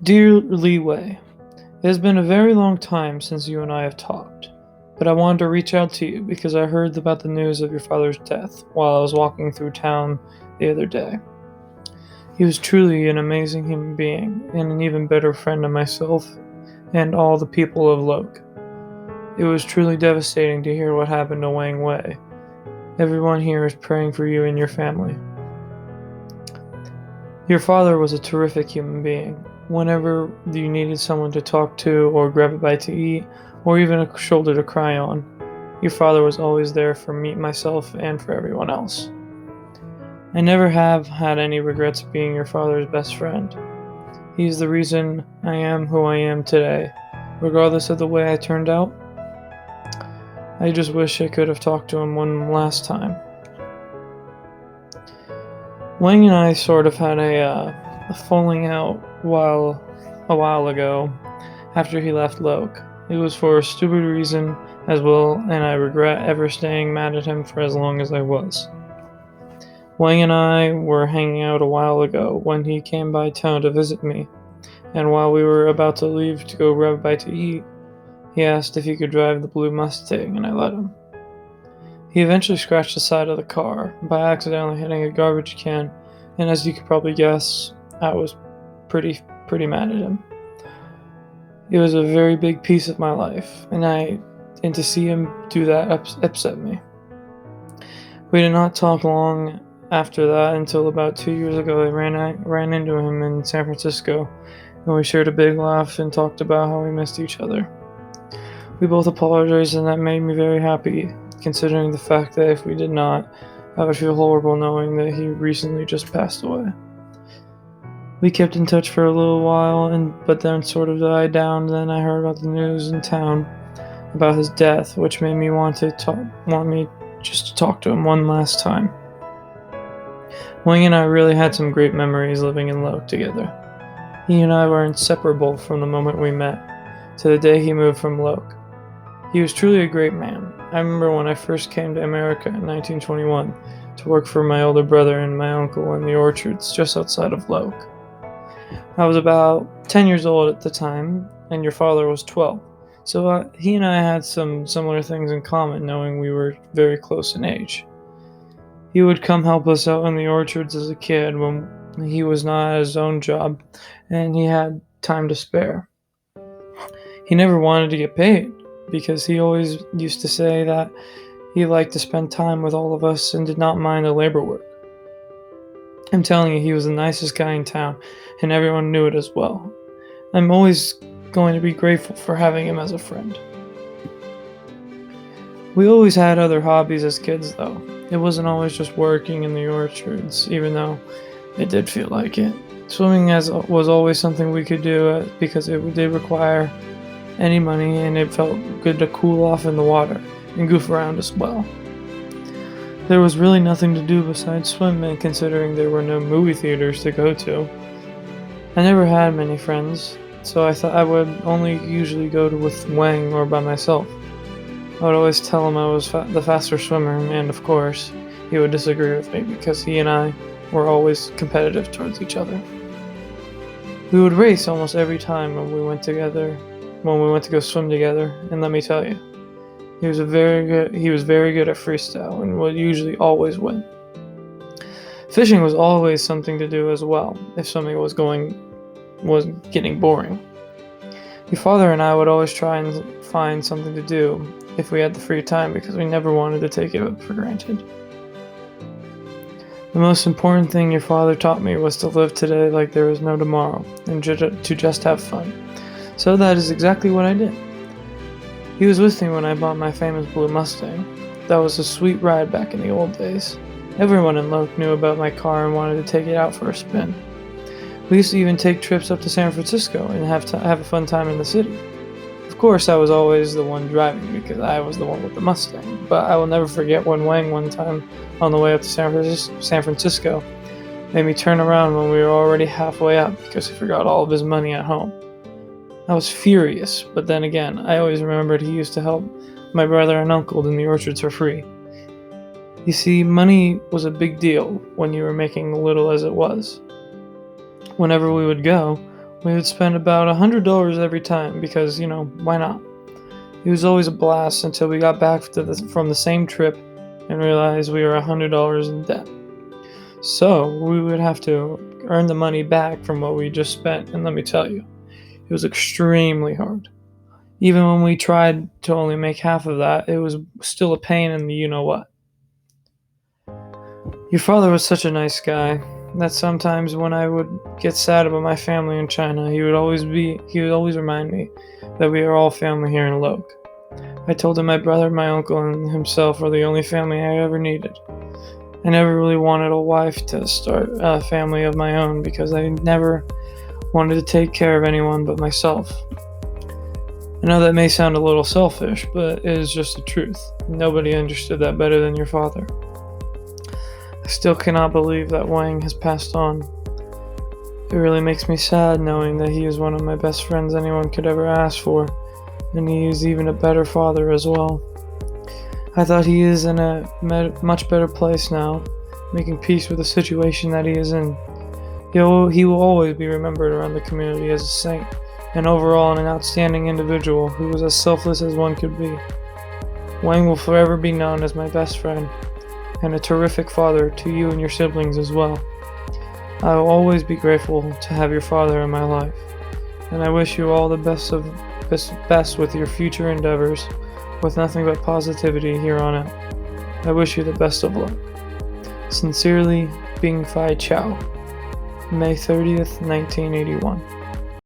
Dear Lee Wei, it has been a very long time since you and I have talked, but I wanted to reach out to you because I heard about the news of your father's death while I was walking through town the other day. He was truly an amazing human being and an even better friend of myself and all the people of Locke. It was truly devastating to hear what happened to Wang Wei. Everyone here is praying for you and your family. Your father was a terrific human being. Whenever you needed someone to talk to, or grab a bite to eat, or even a shoulder to cry on, your father was always there for me, myself, and for everyone else. I never have had any regrets being your father's best friend. He's the reason I am who I am today, regardless of the way I turned out. I just wish I could have talked to him one last time. Wang and I sort of had a falling out a while ago after he left Locke. It was for a stupid reason as well, and I regret ever staying mad at him for as long as I was. Wang and I were hanging out a while ago when he came by town to visit me, and while we were about to leave to go grab a bite to eat, he asked if he could drive the blue Mustang, and I let him. He eventually scratched the side of the car by accidentally hitting a garbage can, and as you could probably guess, I was pretty mad at him. It was a very big piece of my life, and to see him do that upset me. We did not talk long after that until about 2 years ago. I ran into him in San Francisco, and we shared a big laugh and talked about how we missed each other. We both apologized, and that made me very happy, considering the fact that if we did not, I would feel horrible knowing that he recently just passed away. We kept in touch for a little while, but then sort of died down. Then I heard about the news in town about his death, which made me want me just to talk to him one last time. Wang and I really had some great memories living in Locke together. He and I were inseparable from the moment we met to the day he moved from Locke. He was truly a great man. I remember when I first came to America in 1921 to work for my older brother and my uncle in the orchards just outside of Locke. I was about 10 years old at the time, and your father was 12, so he and I had some similar things in common, knowing we were very close in age. He would come help us out in the orchards as a kid when he was not at his own job and he had time to spare. He never wanted to get paid, because he always used to say that he liked to spend time with all of us and did not mind the labor work. I'm telling you, he was the nicest guy in town, and everyone knew it as well. I'm always going to be grateful for having him as a friend. We always had other hobbies as kids, though. It wasn't always just working in the orchards, even though it did feel like it. Swimming was always something we could do because it did require any money, and it felt good to cool off in the water and goof around as well. There was really nothing to do besides swimming, considering there were no movie theaters to go to. I never had many friends, so I thought I would only usually go with Wang or by myself. I would always tell him I was the faster swimmer, and of course, he would disagree with me because he and I were always competitive towards each other. We would race almost every time when we went to go swim together, and let me tell you, he was very good at freestyle and would usually always win. Fishing was always something to do as well if swimming was getting boring. Your father and I would always try and find something to do if we had the free time, because we never wanted to take it for granted. The most important thing your father taught me was to live today like there was no tomorrow, and to just have fun. So that is exactly what I did. He was with me when I bought my famous blue Mustang. That was a sweet ride back in the old days. Everyone in Locke knew about my car and wanted to take it out for a spin. We used to even take trips up to San Francisco and have a fun time in the city. Of course, I was always the one driving because I was the one with the Mustang, but I will never forget when Wang one time on the way up to San Francisco made me turn around when we were already halfway up because he forgot all of his money at home. I was furious, but then again, I always remembered he used to help my brother and uncle in the orchards for free. You see, money was a big deal when you were making little as it was. Whenever we would go, We would spend about $100 every time because, why not? He was always a blast until we got back from the same trip and realized we were $100 in debt. So we would have to earn the money back from what we just spent, and let me tell you, it was extremely hard. Even when we tried to only make half of that, it was still a pain in the you know what. Your father was such a nice guy that sometimes when I would get sad about my family in China, he would always remind me that we are all family here in Locke. I told him my brother, my uncle, and himself are the only family I ever needed. I never really wanted a wife to start a family of my own because I never wanted to take care of anyone but myself. I know that may sound a little selfish, but it is just the truth. Nobody understood that better than your father. I still cannot believe that Wang has passed on. It really makes me sad knowing that he is one of my best friends anyone could ever ask for, and he is even a better father as well. I thought he is in a much better place now, making peace with the situation that he is in. He will always be remembered around the community as a saint, and overall an outstanding individual who was as selfless as one could be. Wang will forever be known as my best friend, and a terrific father to you and your siblings as well. I will always be grateful to have your father in my life, and I wish you all the best with your future endeavors, with nothing but positivity here on out. I wish you the best of luck. Sincerely, Bing Fai Chow. May 30th, 1981.